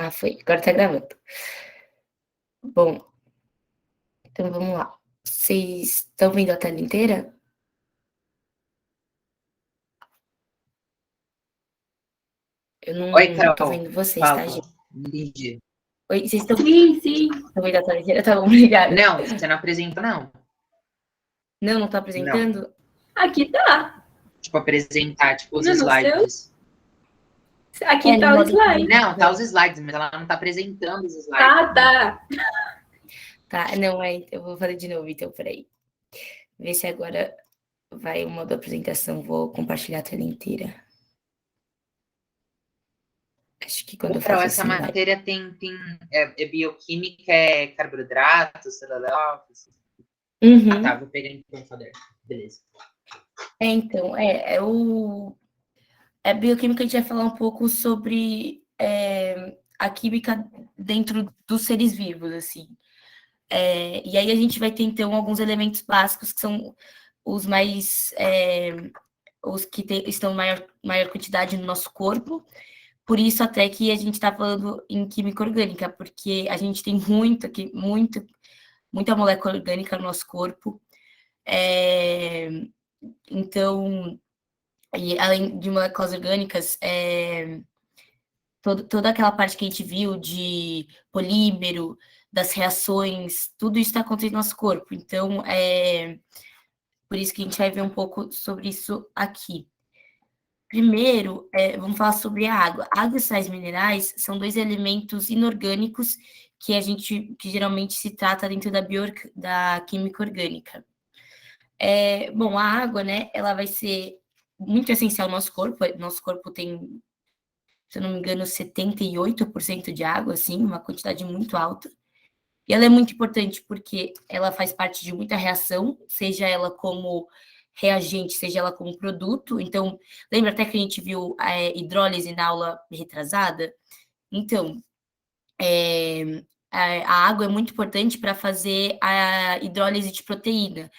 Ah, foi. Agora tá gravando. Bom, então vamos lá. Vocês estão vendo a tela inteira? Eu Oi, não tô Carol. vendo vocês, tá, Fala. gente? Entendi. Oi, vocês estão. Sim. Estão vendo a tela inteira? Tá bom, obrigada. Não, você não apresenta, não. Não tá Não. apresentando? Aqui tá. Tipo, apresentar, tipo, os Não, no seu? slides. Aqui no tá o modo slide. Não, tá os slides, mas ela não tá apresentando os slides. Ah, tá. Tá, não, eu vou fazer de novo, então, peraí. Ver se agora vai o modo apresentação. Vou compartilhar a tela inteira. Acho que quando eu Carol, faço essa assim, vai. matéria é bioquímica, é carboidrato, celulose. Uhum. Ah, tá, vou pegar então o caderno. Beleza. Então, a bioquímica a gente vai falar um pouco sobre a química dentro dos seres vivos, assim. E aí a gente vai ter, então, alguns elementos básicos que são os mais... os que estão em maior quantidade no nosso corpo. Por isso até que a gente está falando em química orgânica, porque a gente tem muita molécula orgânica no nosso corpo. Então, e além de moléculas orgânicas, toda aquela parte que a gente viu de polímero, das reações, tudo isso está acontecendo no nosso corpo. Então, por isso que a gente vai ver um pouco sobre isso aqui. Primeiro, vamos falar sobre a água. Água e sais minerais são dois elementos inorgânicos que geralmente se trata dentro da química orgânica. Bom, a água, né, ela vai ser muito essencial ao nosso corpo. Nosso corpo tem, se eu não me engano, 78% de água, assim, uma quantidade muito alta. E ela é muito importante porque ela faz parte de muita reação, seja ela como reagente, seja ela como produto. Então, lembra até que a gente viu hidrólise na aula retrasada? Então, a água é muito importante para fazer a hidrólise de proteína.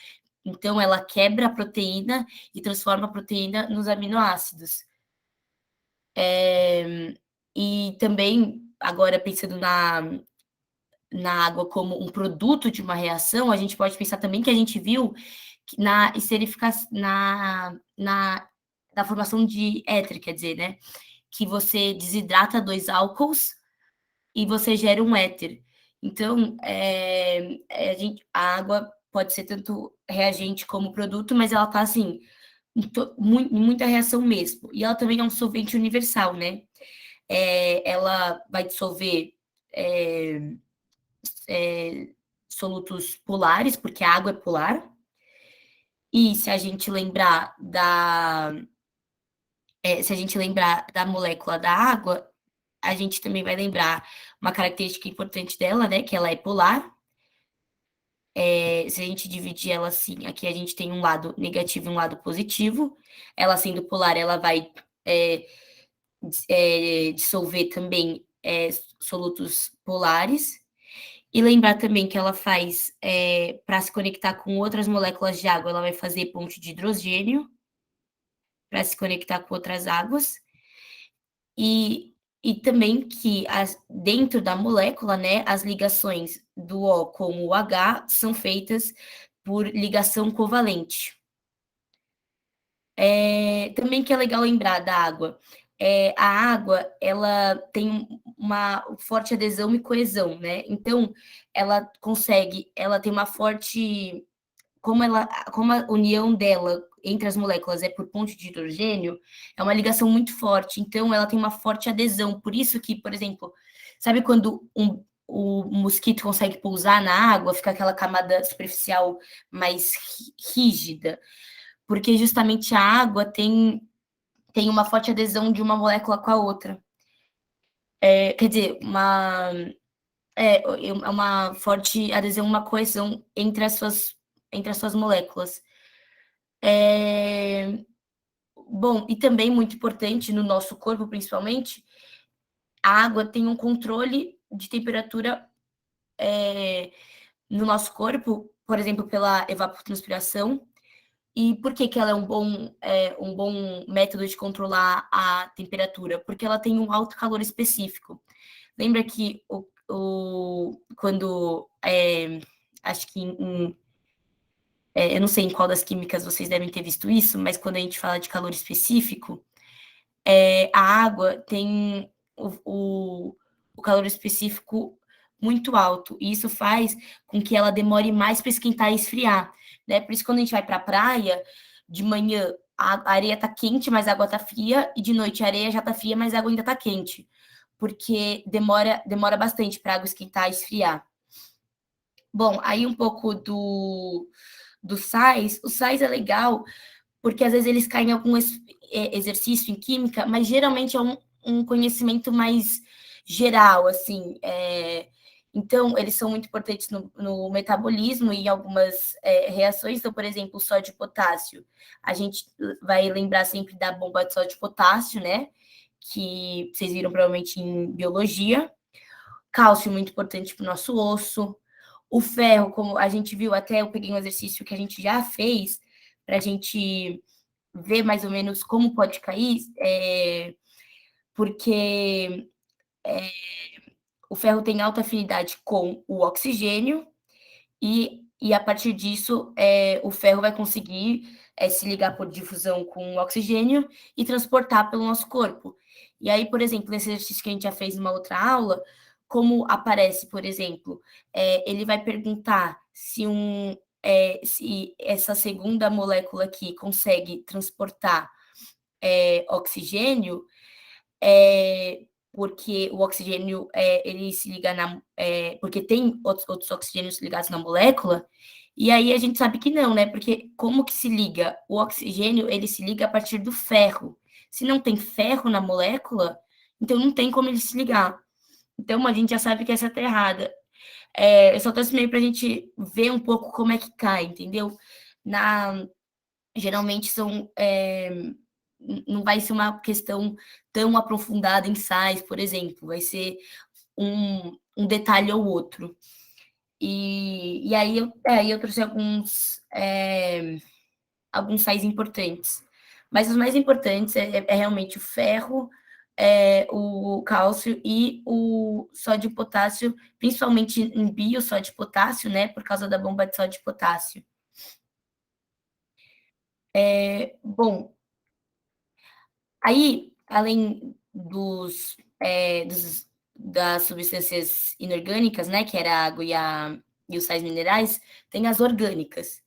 Então, ela quebra a proteína e transforma a proteína nos aminoácidos. E também, agora pensando na água como um produto de uma reação, a gente pode pensar também que a gente viu na esterificação, na formação de éter, quer dizer, né? Que você desidrata dois álcools e você gera um éter. Então, a água pode ser tanto reagente como produto, mas ela está assim, muita reação mesmo. E ela também é um solvente universal, né? Ela vai dissolver solutos polares, porque a água é polar. E se a gente lembrar da molécula da água, a gente também vai lembrar uma característica importante dela, né? Que ela é polar. Se a gente dividir ela assim, aqui a gente tem um lado negativo e um lado positivo. Ela sendo polar, ela vai dissolver também solutos polares. E lembrar também que ela faz, para se conectar com outras moléculas de água, ela vai fazer ponte de hidrogênio para se conectar com outras águas. E também que dentro da molécula, né, as ligações do O com o H são feitas por ligação covalente. Também que é legal lembrar da água. A água, ela tem uma forte adesão e coesão, né? Então, ela tem uma forte, como a união dela entre as moléculas é por ponte de hidrogênio, é uma ligação muito forte. Então, ela tem uma forte adesão. Por isso que, por exemplo, sabe quando o mosquito consegue pousar na água, fica aquela camada superficial mais rígida? Porque justamente a água tem uma forte adesão de uma molécula com a outra. Quer dizer, uma forte adesão, uma coesão entre as suas moléculas. Bom, e também muito importante no nosso corpo, principalmente, a água tem um controle de temperatura no nosso corpo, por exemplo, pela evapotranspiração. E por que ela é um bom método de controlar a temperatura? Porque ela tem um alto calor específico. lembra que quando, acho que eu não sei em qual das químicas vocês devem ter visto isso, mas quando a gente fala de calor específico, a água tem o calor específico muito alto, e isso faz com que ela demore mais para esquentar e esfriar, né? Por isso, quando a gente vai para a praia, de manhã a areia está quente, mas a água está fria, e de noite a areia já está fria, mas a água ainda está quente, porque demora bastante para a água esquentar e esfriar. Bom, aí um pouco dos sais. O sais é legal porque às vezes eles caem em algum exercício em química, mas geralmente é um conhecimento mais geral, assim. Então, eles são muito importantes no metabolismo e em algumas reações. Então, por exemplo, o sódio e potássio. A gente vai lembrar sempre da bomba de sódio e potássio, né? Que vocês viram provavelmente em biologia. Cálcio, muito importante para o nosso osso. O ferro, como a gente viu, até eu peguei um exercício que a gente já fez, para a gente ver mais ou menos como pode cair, porque o ferro tem alta afinidade com o oxigênio, e a partir disso, o ferro vai conseguir se ligar por difusão com o oxigênio e transportar pelo nosso corpo. E aí, por exemplo, nesse exercício que a gente já fez numa outra aula, como aparece, por exemplo, ele vai perguntar se essa segunda molécula aqui consegue transportar oxigênio, porque o oxigênio ele se liga porque tem outros oxigênios ligados na molécula, e aí a gente sabe que não, né? Porque como que se liga? O oxigênio ele se liga a partir do ferro. Se não tem ferro na molécula, então não tem como ele se ligar. Então a gente já sabe que essa tá errada. Eu só trouxe meio para a gente ver um pouco como é que cai, entendeu? Geralmente não vai ser uma questão tão aprofundada em sais, por exemplo, vai ser um detalhe ou outro. E aí eu trouxe alguns sais importantes. Mas os mais importantes é realmente o ferro, o cálcio e o sódio e potássio, principalmente em biosódio e potássio, né? Por causa da bomba de sódio e potássio. Bom, aí, além das substâncias inorgânicas, né, que era a água e os sais minerais, tem as orgânicas.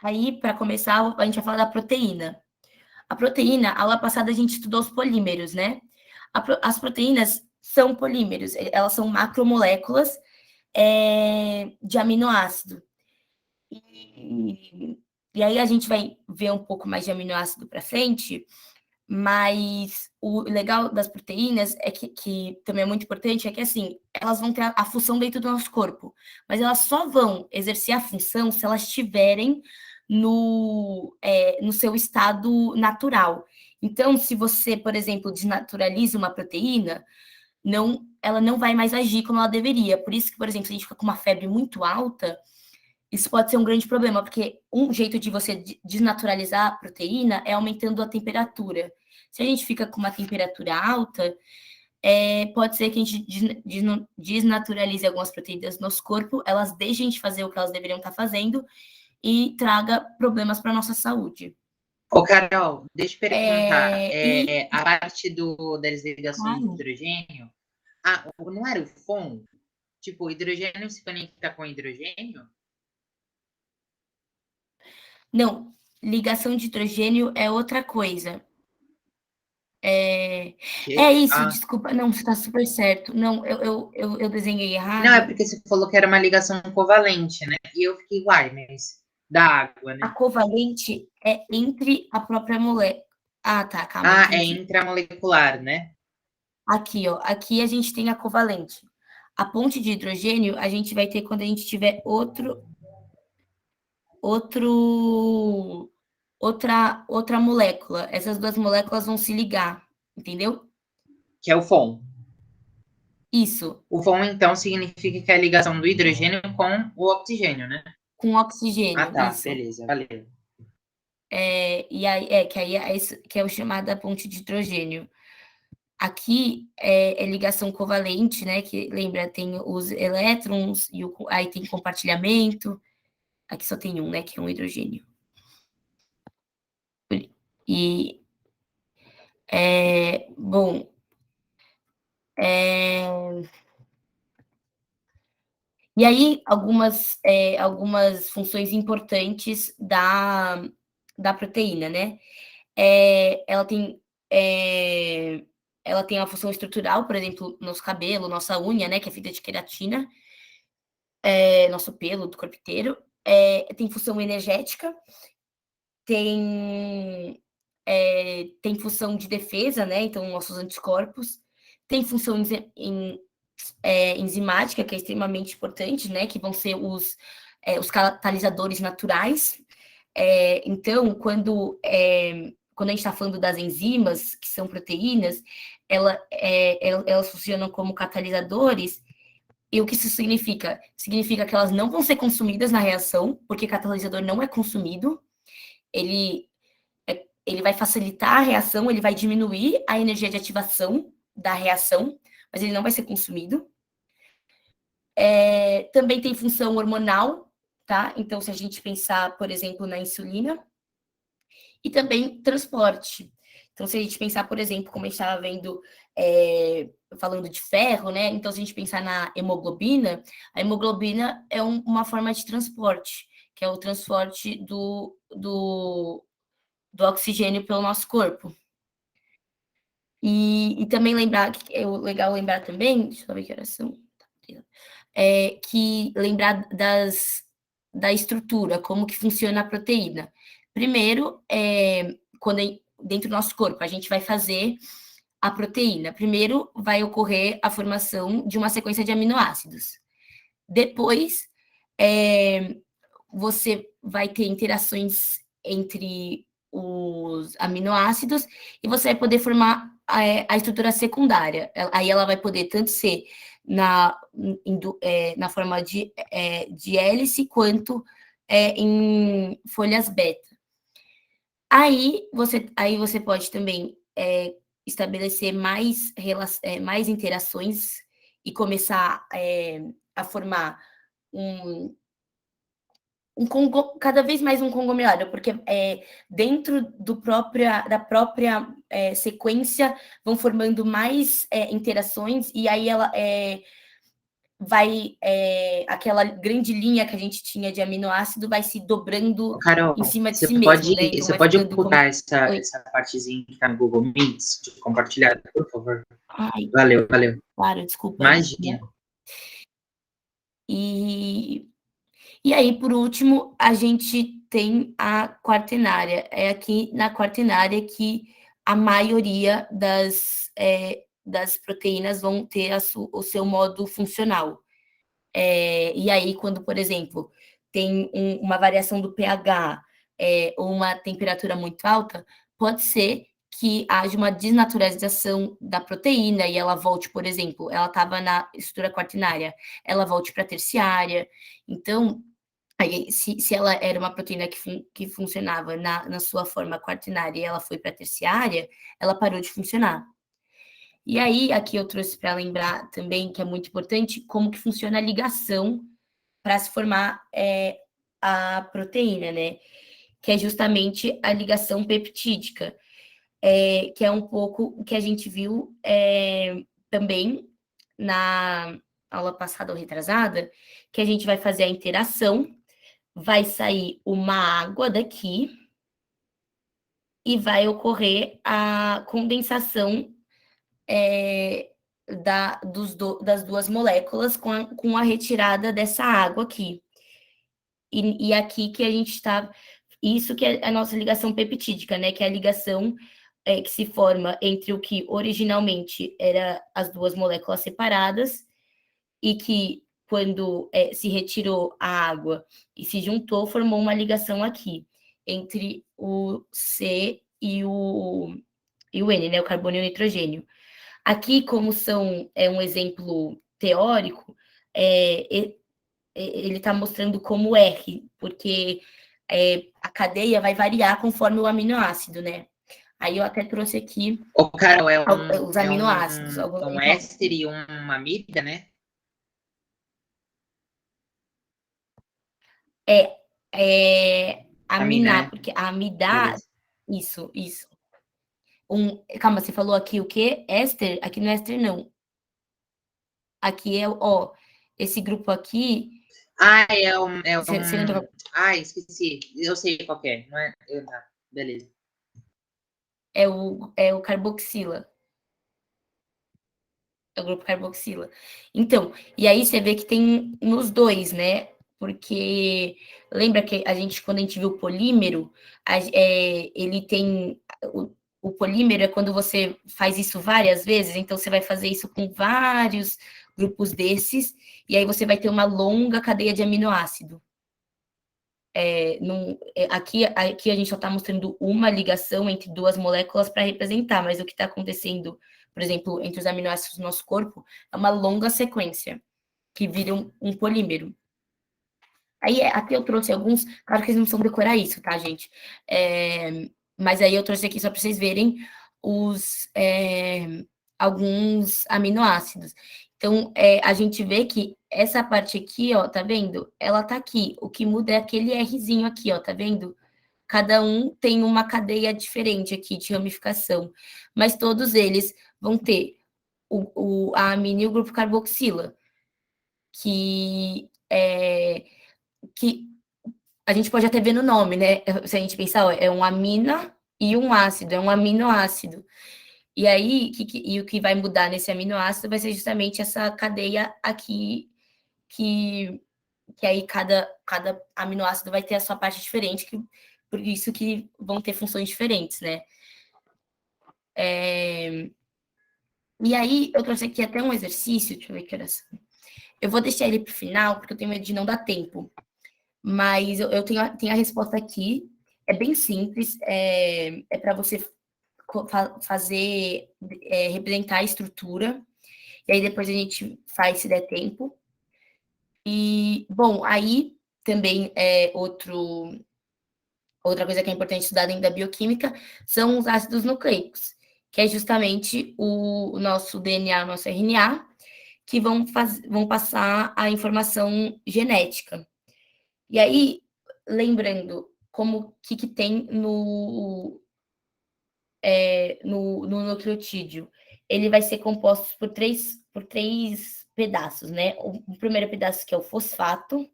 Aí, para começar, a gente vai falar da proteína. A proteína, a aula passada a gente estudou os polímeros, né? As proteínas são polímeros, elas são macromoléculas de aminoácido. E aí a gente vai ver um pouco mais de aminoácido para frente, mas o legal das proteínas é que também é muito importante, é que assim, elas vão ter a função dentro do nosso corpo, mas elas só vão exercer a função se elas estiverem no seu estado natural. Então, se você, por exemplo, desnaturaliza uma proteína, ela não vai mais agir como ela deveria. Por isso que, por exemplo, se a gente fica com uma febre muito alta, isso pode ser um grande problema, porque um jeito de você desnaturalizar a proteína é aumentando a temperatura. Se a gente fica com uma temperatura alta, pode ser que a gente desnaturalize algumas proteínas do nosso corpo, elas deixem de fazer o que elas deveriam estar fazendo e traga problemas para a nossa saúde. Ô, Carol, deixa eu perguntar. A parte das ligações de hidrogênio, não era o FON? Tipo, hidrogênio se conecta com hidrogênio? Não, ligação de hidrogênio é outra coisa. Isso, desculpa. Não, você está super certo. Não, eu desenhei errado. Não, é porque você falou que era uma ligação covalente, né? E eu fiquei, uai, mas da água, né? A covalente é entre a própria molécula. Ah, tá, calma. É intramolecular, né? Aqui, ó. Aqui a gente tem a covalente. A ponte de hidrogênio a gente vai ter quando a gente tiver outra molécula. Essas duas moléculas vão se ligar, entendeu? Que é o FON. Isso. O FON, então, significa que é a ligação do hidrogênio com o oxigênio, né? Com oxigênio, tá, isso. Beleza, valeu. E aí, que é o chamado da ponte de hidrogênio. aqui é ligação covalente, né? Que lembra, tem os elétrons, e aí tem compartilhamento. Aqui só tem um, né? Que é um hidrogênio. E, bom, e aí, algumas funções importantes da proteína, né? Ela tem a função estrutural, por exemplo, nosso cabelo, nossa unha, né? Que é feita de queratina, nosso pelo do corpo inteiro. Tem função energética, tem função de defesa, né? Então, nossos anticorpos. Tem função enzimática, que é extremamente importante, né? Que vão ser os catalisadores naturais. Então, quando a gente está falando das enzimas, que são proteínas, elas funcionam como catalisadores. E o que isso significa? Significa que elas não vão ser consumidas na reação, porque catalisador não é consumido. Ele vai facilitar a reação, ele vai diminuir a energia de ativação da reação, mas ele não vai ser consumido. Também tem função hormonal, tá? Então, se a gente pensar, por exemplo, na insulina, e também transporte. Então, se a gente pensar, por exemplo, como a gente estava vendo, falando de ferro, né? Então, se a gente pensar na hemoglobina, a hemoglobina é uma forma de transporte, que é o transporte do oxigênio pelo nosso corpo. E também lembrar, que é legal lembrar também, deixa eu ver que horas são, que lembrar da estrutura, como que funciona a proteína. Primeiro, dentro do nosso corpo, a gente vai fazer a proteína. Primeiro, vai ocorrer a formação de uma sequência de aminoácidos. Depois, você vai ter interações entre os aminoácidos e você vai poder formar a estrutura secundária. Aí ela vai poder tanto ser na forma de hélice, quanto em folhas beta. Aí você pode também estabelecer mais interações e começar a formar cada vez mais um conglomerado, porque dentro da própria sequência vão formando mais interações, e aí ela aquela grande linha que a gente tinha de aminoácido vai se dobrando, Carol, em cima de si mesmo, né? Então você pode ocultar essa partezinha que está no Google Meets, de compartilhar, por favor? Ai, valeu. Claro, desculpa. Imagina. E aí, por último, a gente tem a quaternária. É aqui na quaternária que a maioria das proteínas vão ter o seu modo funcional. E aí, quando, por exemplo, tem uma variação do pH ou uma temperatura muito alta, pode ser que haja uma desnaturalização da proteína e ela volte, por exemplo, ela estava na estrutura quaternária, ela volte para a terciária. Então, aí, se ela era uma proteína que funcionava na sua forma quaternária e ela foi para a terciária, ela parou de funcionar. E aí, aqui eu trouxe para lembrar também, que é muito importante, como que funciona a ligação para se formar a proteína, né? Que é justamente a ligação peptídica, que é um pouco o que a gente viu também na aula passada ou retrasada, que a gente vai fazer a interação, vai sair uma água daqui e vai ocorrer a condensação das duas moléculas com a retirada dessa água aqui. E aqui que a gente está... Isso que é a nossa ligação peptídica, né? Que é a ligação que se forma entre o que originalmente era as duas moléculas separadas e que, quando se retirou a água e se juntou, formou uma ligação aqui entre o C e o N, né? O carbono e o nitrogênio. Aqui, como um exemplo teórico, ele está mostrando como R, porque a cadeia vai variar conforme o aminoácido, né? Aí eu até trouxe aqui O Carol, os aminoácidos. um éster e uma amida, né? Aminar, Né? porque a amidar, Beleza. isso. Calma, você falou aqui o quê? Éster? Aqui não é éster, não. Aqui é, ó, esse grupo aqui. Ah, Você lembra? Ah, esqueci. Eu sei qual é. Não é... beleza. É o carboxila. É o grupo carboxila. Então, e aí você vê que tem nos dois, né? Porque lembra que quando a gente viu o polímero, ele tem. O polímero é quando você faz isso várias vezes, então você vai fazer isso com vários grupos desses, e aí você vai ter uma longa cadeia de aminoácido. Aqui a gente só está mostrando uma ligação entre duas moléculas para representar, mas o que está acontecendo, por exemplo, entre os aminoácidos do nosso corpo, é uma longa sequência que vira um polímero. Aí aqui eu trouxe alguns, claro que eles não são decorar isso, tá, gente? Mas aí eu trouxe aqui só para vocês verem alguns aminoácidos. Então, a gente vê que essa parte aqui, ó, tá vendo? Ela tá aqui. O que muda é aquele Rzinho aqui, ó, tá vendo? Cada um tem uma cadeia diferente aqui de ramificação, mas todos eles vão ter a amina e o grupo carboxila, que a gente pode até ver no nome, né? Se a gente pensar, ó, é uma amina e um ácido, é um aminoácido. E aí, o que vai mudar nesse aminoácido vai ser justamente essa cadeia aqui, que aí cada aminoácido vai ter a sua parte diferente, por isso que vão ter funções diferentes, né? E aí, eu trouxe aqui até um exercício, deixa eu ver que horas. Eu vou deixar ele para o final, porque eu tenho medo de não dar tempo. Mas eu tenho a resposta aqui, é bem simples, é para você fazer, representar a estrutura, e aí depois a gente faz se der tempo. E, bom, aí também outra coisa que é importante estudar dentro da bioquímica são os ácidos nucleicos, que é justamente o nosso DNA, o nosso RNA, que vão passar a informação genética. E aí, lembrando como que tem no nucleotídeo, ele vai ser composto por três pedaços, né? O primeiro pedaço que é o fosfato,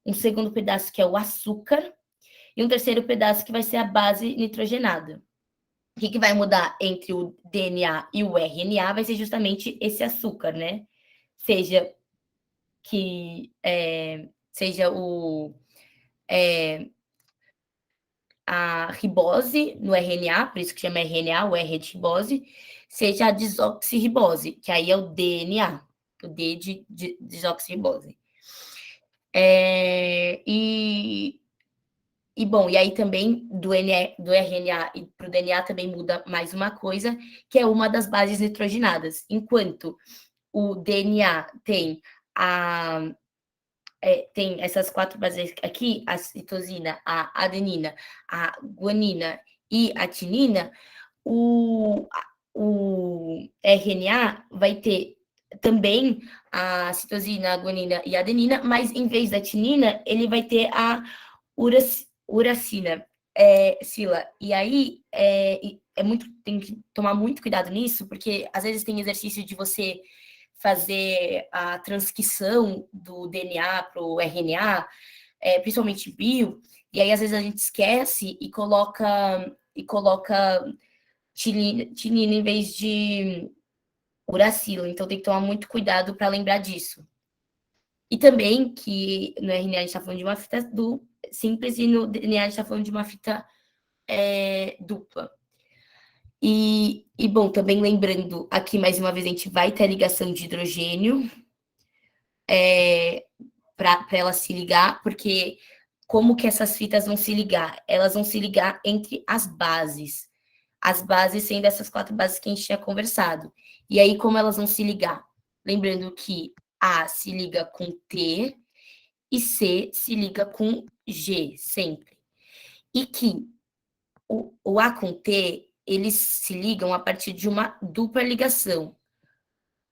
um segundo pedaço que é o açúcar, e um terceiro pedaço que vai ser a base nitrogenada. O que vai mudar entre o DNA e o RNA vai ser justamente esse açúcar, né? Seja a ribose no RNA, por isso que chama RNA, o R é de ribose, seja a desoxirribose, que aí é o DNA, o D de desoxirribose. Bom, e aí também do RNA e para o DNA também muda mais uma coisa, que é uma das bases nitrogenadas. Enquanto o DNA tem tem essas 4 bases aqui, a citosina, a adenina, a guanina e a tinina, o RNA vai ter também a citosina, a guanina e a adenina, mas em vez da tinina, ele vai ter a uracina, Sila. E aí tem que tomar muito cuidado nisso, porque às vezes tem exercício de você fazer a transcrição do DNA para o RNA, principalmente bio, e aí às vezes a gente esquece e coloca tinina em vez de uracilo, então tem que tomar muito cuidado para lembrar disso. E também que no RNA a gente está falando de uma fita simples e no DNA a gente está falando de uma fita dupla. Bom, também lembrando aqui, mais uma vez, a gente vai ter a ligação de hidrogênio para ela se ligar, porque como que essas fitas vão se ligar? Elas vão se ligar entre as bases sendo essas 4 bases que a gente tinha conversado. E aí, como elas vão se ligar? Lembrando que A se liga com T e C se liga com G, sempre. E que o A com T, eles se ligam a partir de uma dupla ligação.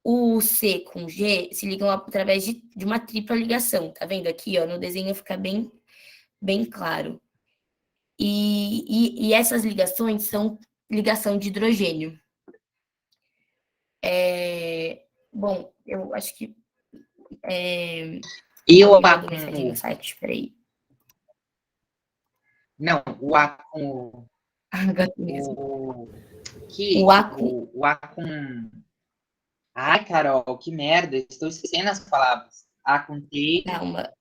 O C com G se ligam através de uma tripla ligação. Tá vendo aqui, ó? No desenho fica bem claro. E essas ligações são ligação de hidrogênio. Bom, eu acho que... E o alguém A mandou com mensagem no U? site, peraí. Não, o A com U. O A com... O A com... Ai, Carol, que merda. Estou esquecendo as palavras. A com T. Calma.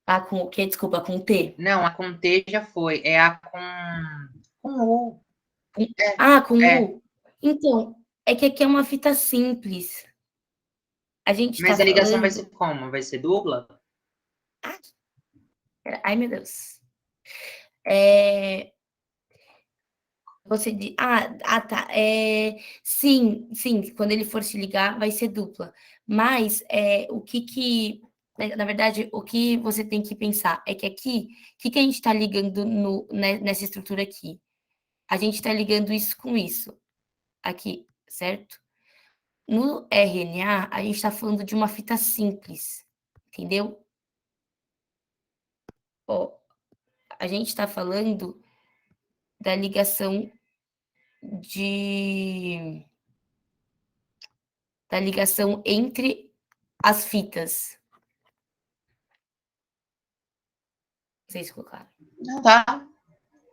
A com o quê? Desculpa, com T? Não, a com T já foi. É a com U. Com U? Então, é que aqui é uma fita simples. A gente Mas tá a ligação vai falando... ser como? Vai ser dupla? Ai, meu Deus. Você diz... tá. Sim, quando ele for se ligar, vai ser dupla. Mas o que... Na verdade, o que você tem que pensar é que aqui, o que a gente está ligando nessa estrutura aqui? A gente está ligando isso com isso, aqui, certo? No RNA, a gente está falando de uma fita simples, entendeu? Ó, a gente está falando da ligação entre as fitas. Não sei se ficou claro. Não, tá.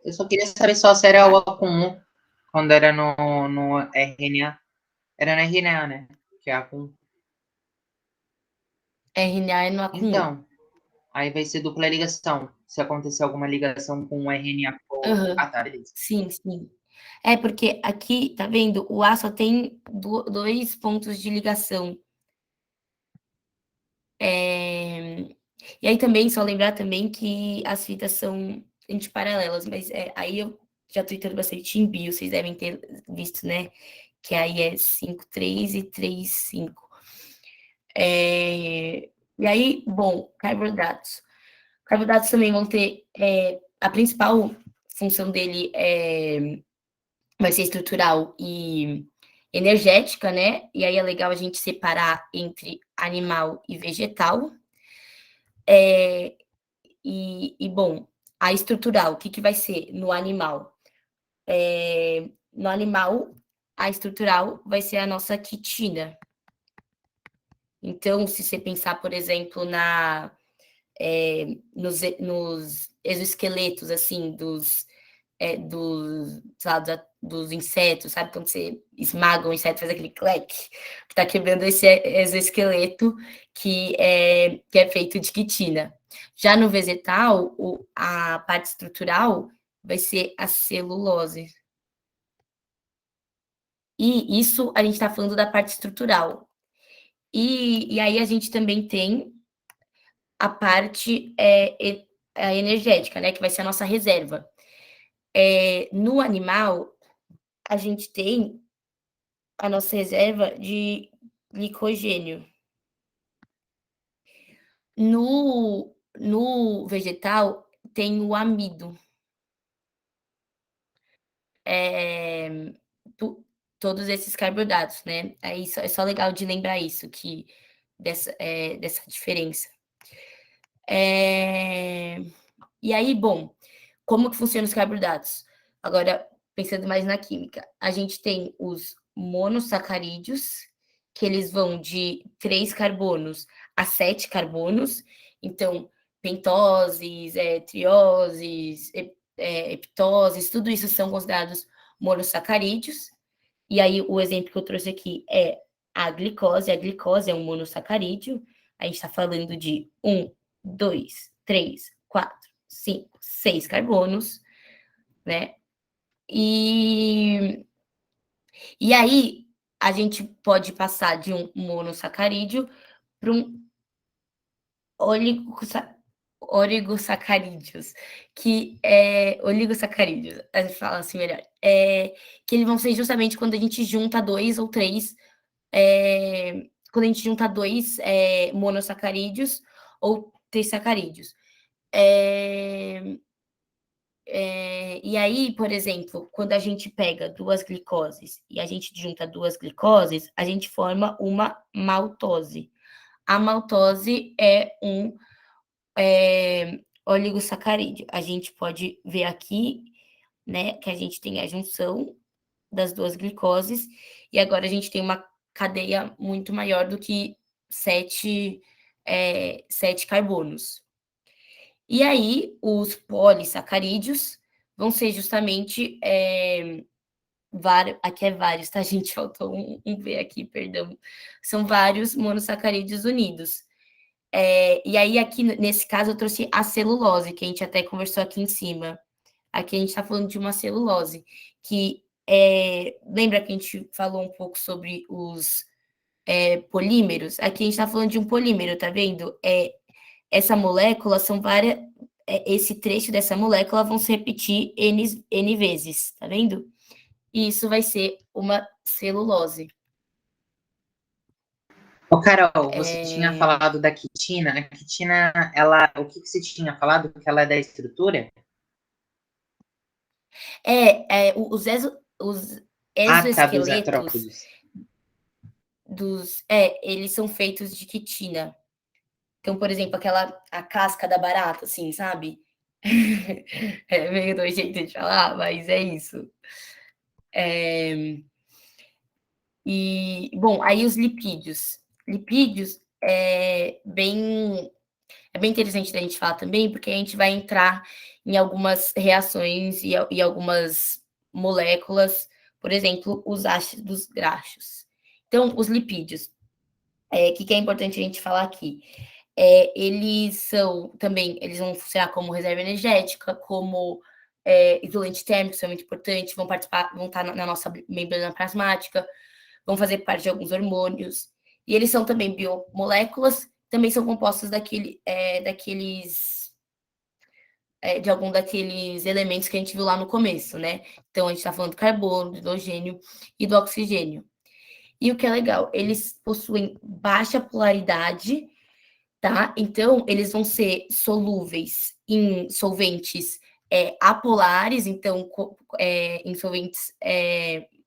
Eu só queria saber só se era o A com U, quando era no RNA. Era no RNA, né? Que é A com U. RNA é no A com U. Então, aí vai ser dupla ligação. Se acontecer alguma ligação com o RNA. Ah, tá, beleza. Sim. É porque aqui, tá vendo? O A só tem dois pontos de ligação. E aí também, só lembrar também que as fitas são antiparalelas, mas aí eu já estou entrando bastante em bio, vocês devem ter visto, né? Que aí é 5,3 e 3,5. E aí, bom, carboidratos. Carboidratos também vão ter... a principal função dele vai ser estrutural e energética, né? E aí é legal a gente separar entre animal e vegetal. Bom, a estrutural, o que vai ser no animal? No animal, a estrutural vai ser a nossa quitina. Então, se você pensar, por exemplo, nos exoesqueletos, assim, dos insetos, sabe? Quando você esmaga um inseto, faz aquele clack, que tá quebrando esse exoesqueleto que é feito de quitina. Já no vegetal, a parte estrutural vai ser a celulose. E isso a gente está falando da parte estrutural. E aí a gente também tem a parte energética, né? Que vai ser a nossa reserva. No animal, a gente tem a nossa reserva de glicogênio. No vegetal, tem o amido. Todos esses carboidratos, né? Aí é só legal de lembrar isso, dessa diferença. E aí, bom, como que funcionam os carboidratos? Agora, pensando mais na química, a gente tem os monossacarídeos, que eles vão de 3 carbonos a 7 carbonos. Então, pentoses, trioses, heptoses, tudo isso são considerados monossacarídeos. E aí, o exemplo que eu trouxe aqui é a glicose. A glicose é um monossacarídeo. A gente está falando de 1, 2, 3, 4, 5, 6 carbonos, né? E aí, a gente pode passar de um monossacarídeo para um oligosacarídeos, que é oligosacarídeos, a gente fala assim melhor, que eles vão ser justamente quando a gente junta 2 ou 3, quando a gente junta 2 monossacarídeos ou trissacarídeos. E aí, por exemplo, quando a gente pega duas glicoses e a gente junta duas glicoses, a gente forma uma maltose. A maltose é um oligosacarídeo. A gente pode ver aqui, né, que a gente tem a junção das duas glicoses, e agora a gente tem uma cadeia muito maior do que 7 carbonos. E aí, os polissacarídeos vão ser justamente aqui é vários, tá, gente? Faltou um V aqui, perdão. São vários monossacarídeos unidos. E aí, aqui, nesse caso, eu trouxe a celulose, que a gente até conversou aqui em cima. Aqui a gente está falando de uma celulose, que lembra que a gente falou um pouco sobre os polímeros? Aqui a gente está falando de um polímero, tá vendo? Essa molécula são várias. Esse trecho dessa molécula vão se repetir N vezes, tá vendo? E isso vai ser uma celulose. Ô, Carol, você tinha falado da quitina. A quitina, o que você tinha falado? Que ela é da estrutura? Os tá, dos exoesqueletos eles são feitos de quitina. Então, por exemplo, a casca da barata, assim, sabe? É meio nojento de falar, mas é isso. E, bom, aí os lipídios. Lipídios é bem interessante da gente falar também, porque a gente vai entrar em algumas reações e algumas moléculas, por exemplo, os ácidos graxos. Então, os lipídios, que é importante a gente falar aqui? Eles vão funcionar como reserva energética, como isolante térmico, isso é muito importante, vão estar na nossa membrana plasmática, vão fazer parte de alguns hormônios, e eles são também biomoléculas, também são compostos de algum daqueles elementos que a gente viu lá no começo, né? Então, a gente está falando do carbono, do hidrogênio e do oxigênio. E o que é legal, eles possuem baixa polaridade, tá? Então, eles vão ser solúveis em solventes apolares, então, em solventes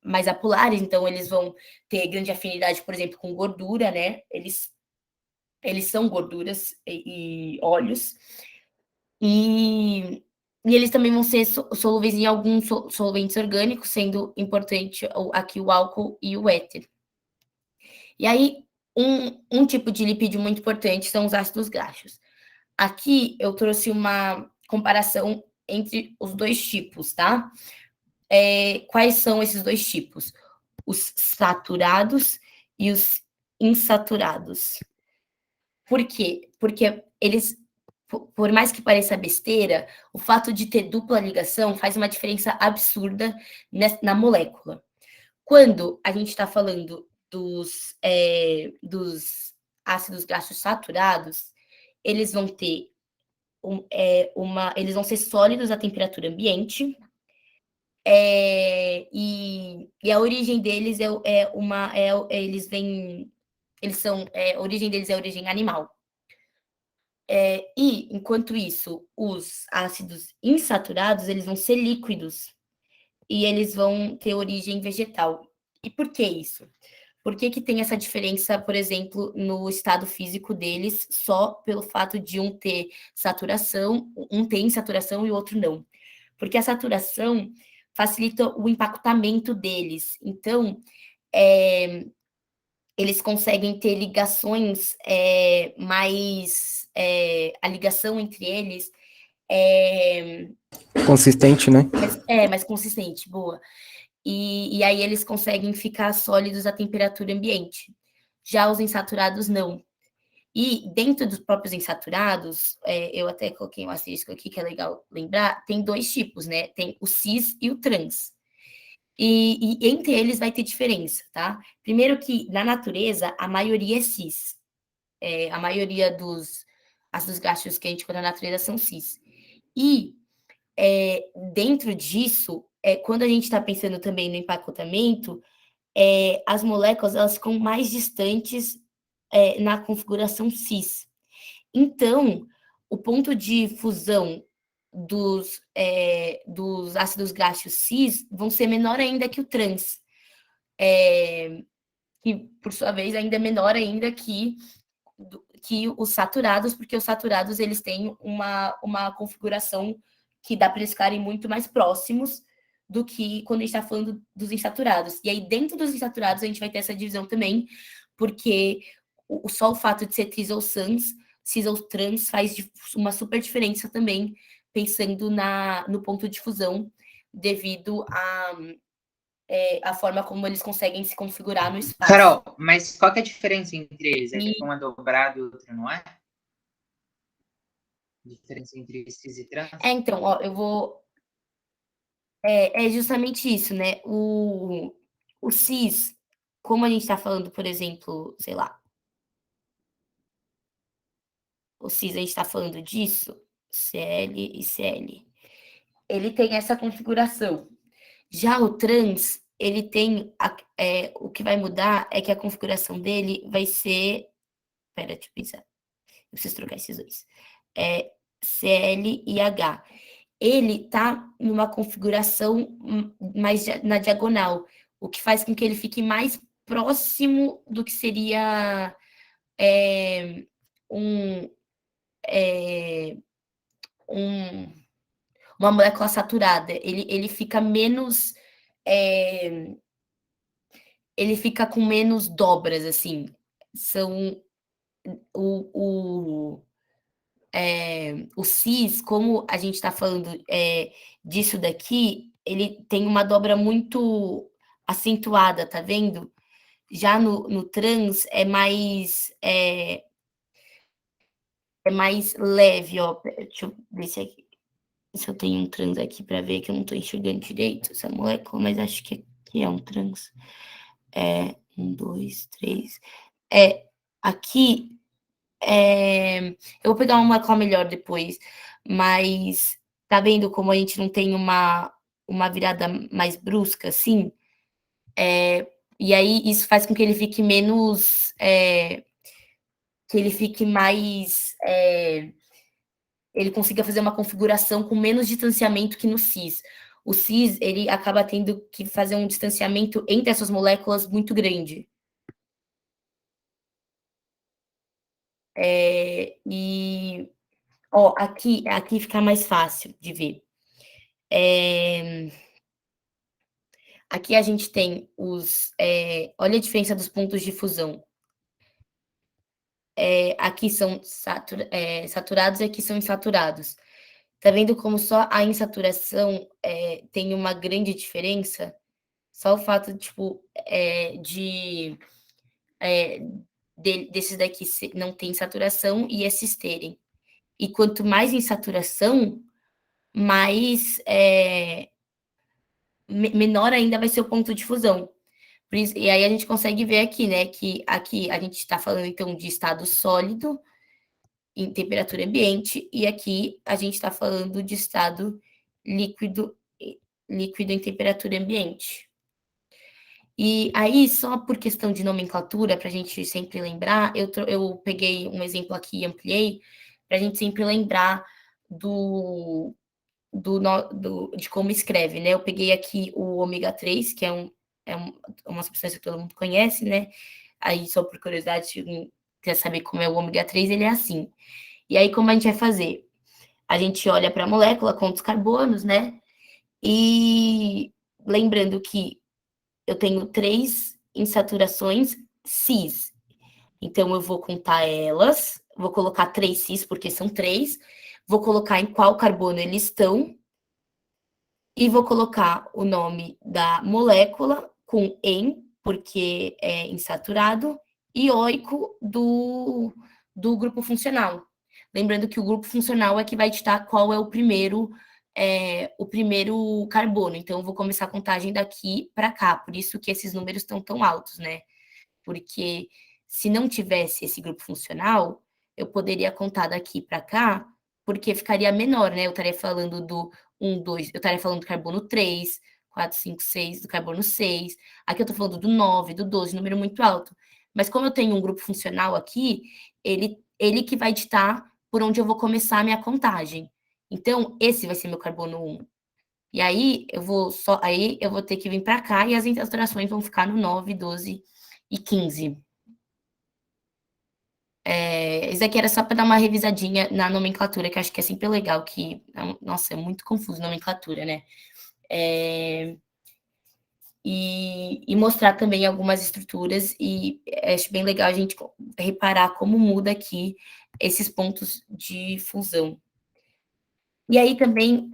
mais apolares, então, eles vão ter grande afinidade, por exemplo, com gordura, né? Eles são gorduras e óleos. E eles também vão ser solúveis em alguns solventes orgânicos, sendo importante aqui o álcool e o éter. E aí, um tipo de lipídio muito importante são os ácidos graxos. Aqui eu trouxe uma comparação entre os dois tipos, tá? Quais são esses dois tipos? Os saturados e os insaturados. Por quê? Porque eles, por mais que pareça besteira, o fato de ter dupla ligação faz uma diferença absurda na molécula. Quando a gente está falando dos ácidos graxos saturados, eles vão ter eles vão ser sólidos à temperatura ambiente, e a origem deles a origem deles é origem animal. E, enquanto isso, os ácidos insaturados, eles vão ser líquidos e eles vão ter origem vegetal. E por que isso? Por que tem essa diferença, por exemplo, no estado físico deles, só pelo fato de um ter saturação, um tem saturação e o outro não? Porque a saturação facilita o empacotamento deles. Então, eles conseguem ter ligações a ligação entre eles consistente, né? Mais consistente, boa. E aí eles conseguem ficar sólidos à temperatura ambiente. Já os insaturados, não. E dentro dos próprios insaturados, eu até coloquei um asterisco aqui, que é legal lembrar, tem dois tipos, né? Tem o cis e o trans. E entre eles vai ter diferença, tá? Primeiro que, na natureza, a maioria é cis. A maioria dos ácidos graxos que a gente encontra na natureza são cis. E dentro disso, quando a gente está pensando também no empacotamento, as moléculas elas ficam mais distantes na configuração cis. Então, o ponto de fusão dos ácidos graxos cis vão ser menor ainda que o trans, que, por sua vez, ainda é menor ainda que os saturados, porque os saturados eles têm uma configuração que dá para eles ficarem muito mais próximos do que quando a gente está falando dos insaturados. E aí, dentro dos insaturados, a gente vai ter essa divisão também, porque só o fato de ser tris ou cis ou trans, faz uma super diferença também, pensando no ponto de fusão, devido a forma como eles conseguem se configurar no espaço. Carol, mas qual que é a diferença entre eles? É que um é dobrado e o outro não é? A diferença entre cis e trans? Então, ó, eu vou... É justamente isso, né? O cis, como a gente está falando, por exemplo, sei lá, o cis, a gente está falando disso, Cl e Cl. Ele tem essa configuração. Já o trans, ele tem. O que vai mudar é que a configuração dele vai ser. Espera, deixa eu pensar. Eu preciso trocar esses dois. Cl e H. Ele tá numa configuração mais na diagonal, o que faz com que ele fique mais próximo do que seria uma molécula saturada. Ele fica menos. Ele fica com menos dobras, assim. São o cis, como a gente está falando disso daqui, ele tem uma dobra muito acentuada, tá vendo? Já no trans é mais leve, ó. Deixa eu ver se eu tenho um trans aqui para ver, que eu não estou enxergando direito essa molécula, mas acho que é um trans. 1, 2, 3. Aqui eu vou pegar uma molécula melhor depois, mas tá vendo como a gente não tem uma virada mais brusca, assim? E aí isso faz com que ele fique menos. Que ele fique mais. Ele consiga fazer uma configuração com menos distanciamento que no cis. O cis, ele acaba tendo que fazer um distanciamento entre essas moléculas muito grande. E, ó, aqui fica mais fácil de ver. Aqui a gente tem olha a diferença dos pontos de fusão. Aqui são saturados e aqui são insaturados. Tá vendo como só a insaturação tem uma grande diferença? Só o fato, tipo, desses daqui não tem saturação e esses terem. E quanto mais insaturação, mais menor ainda vai ser o ponto de fusão. E aí a gente consegue ver aqui, né, que aqui a gente está falando, então, de estado sólido em temperatura ambiente, e aqui a gente está falando de estado líquido em temperatura ambiente. E aí, só por questão de nomenclatura, para a gente sempre lembrar, eu peguei um exemplo aqui e ampliei, para a gente sempre lembrar de como escreve, né? Eu peguei aqui o ômega 3, que é uma substância que todo mundo conhece, né? Aí, só por curiosidade, se quer saber como é o ômega 3, ele é assim. E aí, como a gente vai fazer? A gente olha para a molécula, conta os carbonos, né? E lembrando que eu tenho 3 insaturações cis. Então, eu vou contar elas, vou colocar 3 cis, porque são 3, vou colocar em qual carbono eles estão, e vou colocar o nome da molécula com "em", porque é insaturado, e oico do grupo funcional. Lembrando que o grupo funcional é que vai ditar qual é o primeiro carbono. Então, eu vou começar a contagem daqui para cá, por isso que esses números estão tão altos, né? Porque se não tivesse esse grupo funcional, eu poderia contar daqui para cá, porque ficaria menor, né? Eu estaria falando do 1, 2, eu estaria falando do carbono 3, 4, 5, 6, do carbono 6. Aqui eu estou falando do 9, do 12, número muito alto. Mas como eu tenho um grupo funcional aqui, ele que vai ditar por onde eu vou começar a minha contagem. Então, esse vai ser meu carbono 1. E aí eu vou ter que vir para cá e as interações vão ficar no 9, 12 e 15. Isso aqui era só para dar uma revisadinha na nomenclatura, que eu acho que é sempre legal, que, nossa, é muito confuso nomenclatura, né? E mostrar também algumas estruturas, e acho bem legal a gente reparar como muda aqui esses pontos de fusão. E aí também,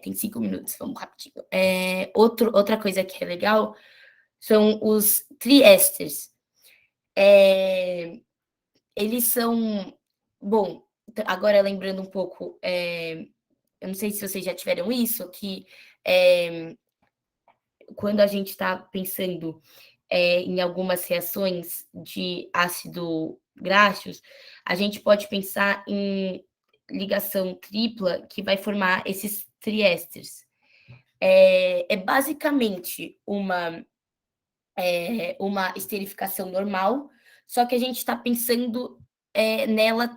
tem 5 minutos, vamos rapidinho. Outra coisa que é legal são os triésteres. Eles são... Bom, agora lembrando um pouco, eu não sei se vocês já tiveram isso, que quando a gente está pensando em algumas reações de ácido graxos, a gente pode pensar em ligação tripla que vai formar esses triésteres. É basicamente uma esterificação normal, só que a gente está pensando nela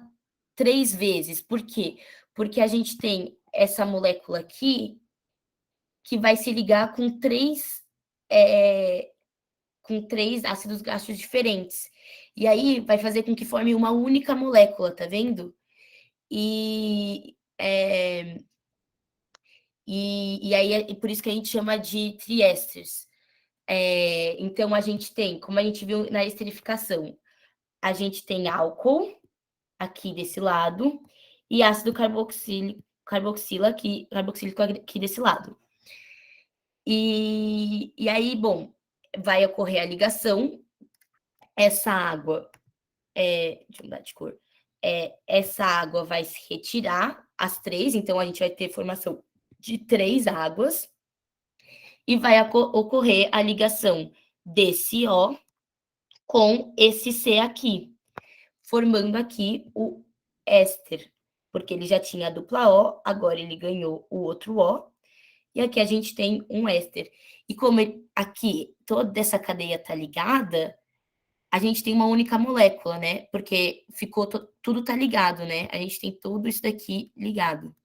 3 vezes. Por quê? Porque a gente tem essa molécula aqui que vai se ligar com 3 ácidos graxos diferentes. E aí vai fazer com que forme uma única molécula, tá vendo? E aí é por isso que a gente chama de triésteres. Então, a gente tem, como a gente viu na esterificação, a gente tem álcool aqui desse lado e ácido carboxílico aqui desse lado. E aí, bom, vai ocorrer a ligação. Essa água, deixa eu mudar de cor. Essa água vai se retirar, as 3, então a gente vai ter formação de 3 águas, e vai ocorrer a ligação desse O com esse C aqui, formando aqui o éster, porque ele já tinha a dupla O, agora ele ganhou o outro O, e aqui a gente tem um éster. E como aqui toda essa cadeia está ligada, a gente tem uma única molécula, né? Porque tudo tá ligado, né? A gente tem tudo isso daqui ligado.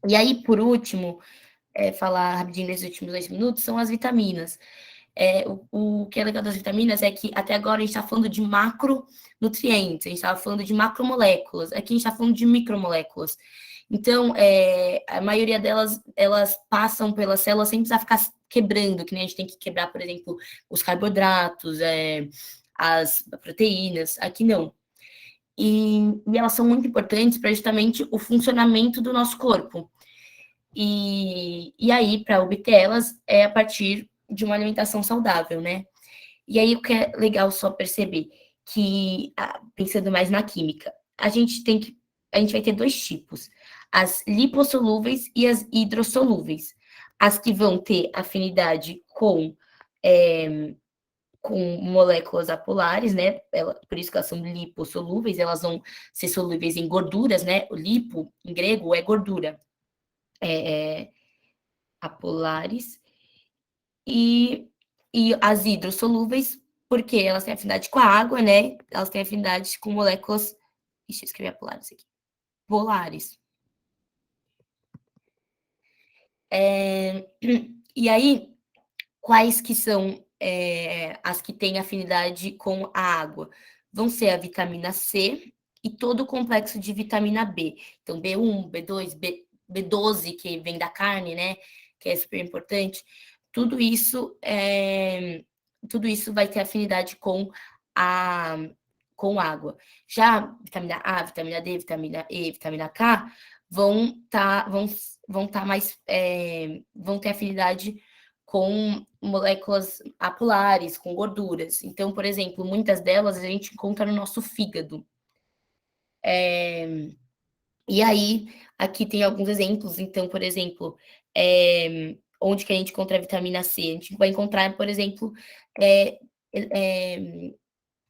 E aí, por último, falar rapidinho nesses últimos 2 minutos, são as vitaminas. O que é legal das vitaminas é que até agora a gente está falando de macronutrientes, a gente estava falando de macromoléculas, aqui a gente está falando de micromoléculas. Então, a maioria delas, elas passam pelas células sem precisar ficar quebrando, que nem a gente tem que quebrar, por exemplo, os carboidratos, as proteínas, aqui não. E elas são muito importantes para justamente o funcionamento do nosso corpo. E aí, para obter elas, é a partir de uma alimentação saudável, né? E aí, o que é legal só perceber que, pensando mais na química, a gente vai ter 2 tipos, as lipossolúveis e as hidrossolúveis. As que vão ter afinidade com moléculas apolares, né? Por isso que elas são lipossolúveis, elas vão ser solúveis em gorduras, né? O lipo, em grego, é gordura. Apolares. E as hidrossolúveis, porque elas têm afinidade com a água, né? Elas têm afinidade com moléculas... Ixi, eu escrevi apolares aqui. Polares. E aí, quais que são as que têm afinidade com a água? Vão ser a vitamina C e todo o complexo de vitamina B. Então, B1, B2, B12, que vem da carne, né? Que é super importante. Tudo isso vai ter afinidade com água. Já vitamina A, vitamina D, vitamina E, vitamina K vão ter afinidade com moléculas apolares, com gorduras. Então, por exemplo, muitas delas a gente encontra no nosso fígado. E aí, aqui tem alguns exemplos. Então, por exemplo, onde que a gente encontra a vitamina C? A gente vai encontrar, por exemplo,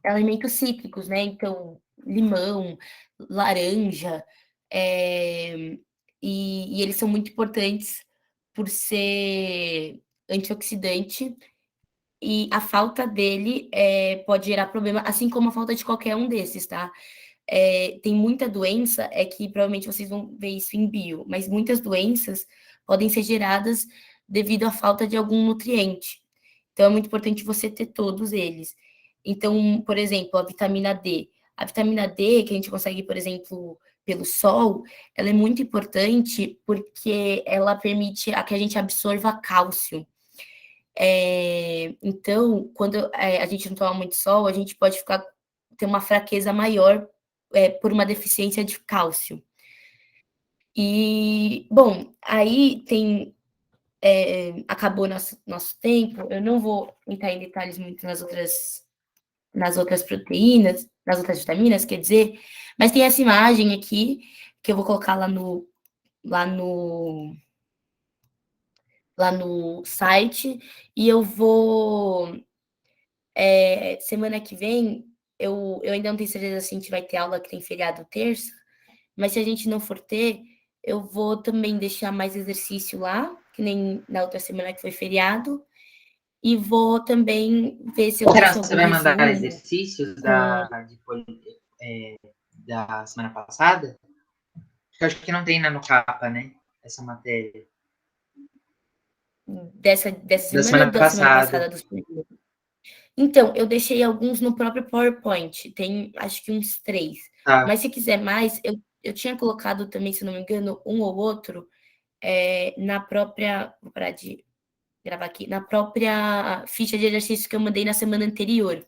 alimentos cítricos, né? Então, limão, laranja, e eles são muito importantes por ser antioxidante e a falta dele pode gerar problema, assim como a falta de qualquer um desses, tá? Tem muita doença, que provavelmente vocês vão ver isso em bio, mas muitas doenças podem ser geradas devido à falta de algum nutriente. Então, é muito importante você ter todos eles. Então, por exemplo, a vitamina D. A vitamina D, que a gente consegue, por exemplo, pelo sol, ela é muito importante porque ela permite que a gente absorva cálcio. Então, quando a gente não toma muito sol, a gente pode ter uma fraqueza maior por uma deficiência de cálcio. E, bom, aí tem acabou nosso tempo, eu não vou entrar em detalhes muito nas outras proteínas, nas outras vitaminas, quer dizer, mas tem essa imagem aqui, que eu vou colocar lá no site, e eu vou, semana que vem, eu ainda não tenho certeza se a gente vai ter aula, que tem feriado terça, mas se a gente não for ter, eu vou também deixar mais exercício lá, que nem na outra semana que foi feriado, e vou também ver se eu deixo algum Você vai mandar resumo exercícios da semana passada? Eu acho que não tem no capa, né? Essa matéria. Dessa semana ou da semana passada dos primeiros? Então, eu deixei alguns no próprio PowerPoint, tem acho que uns 3. Tá. Mas se quiser mais, eu tinha colocado também, se não me engano, um ou outro na própria. Vou parar de gravar aqui, na própria ficha de exercício que eu mandei na semana anterior.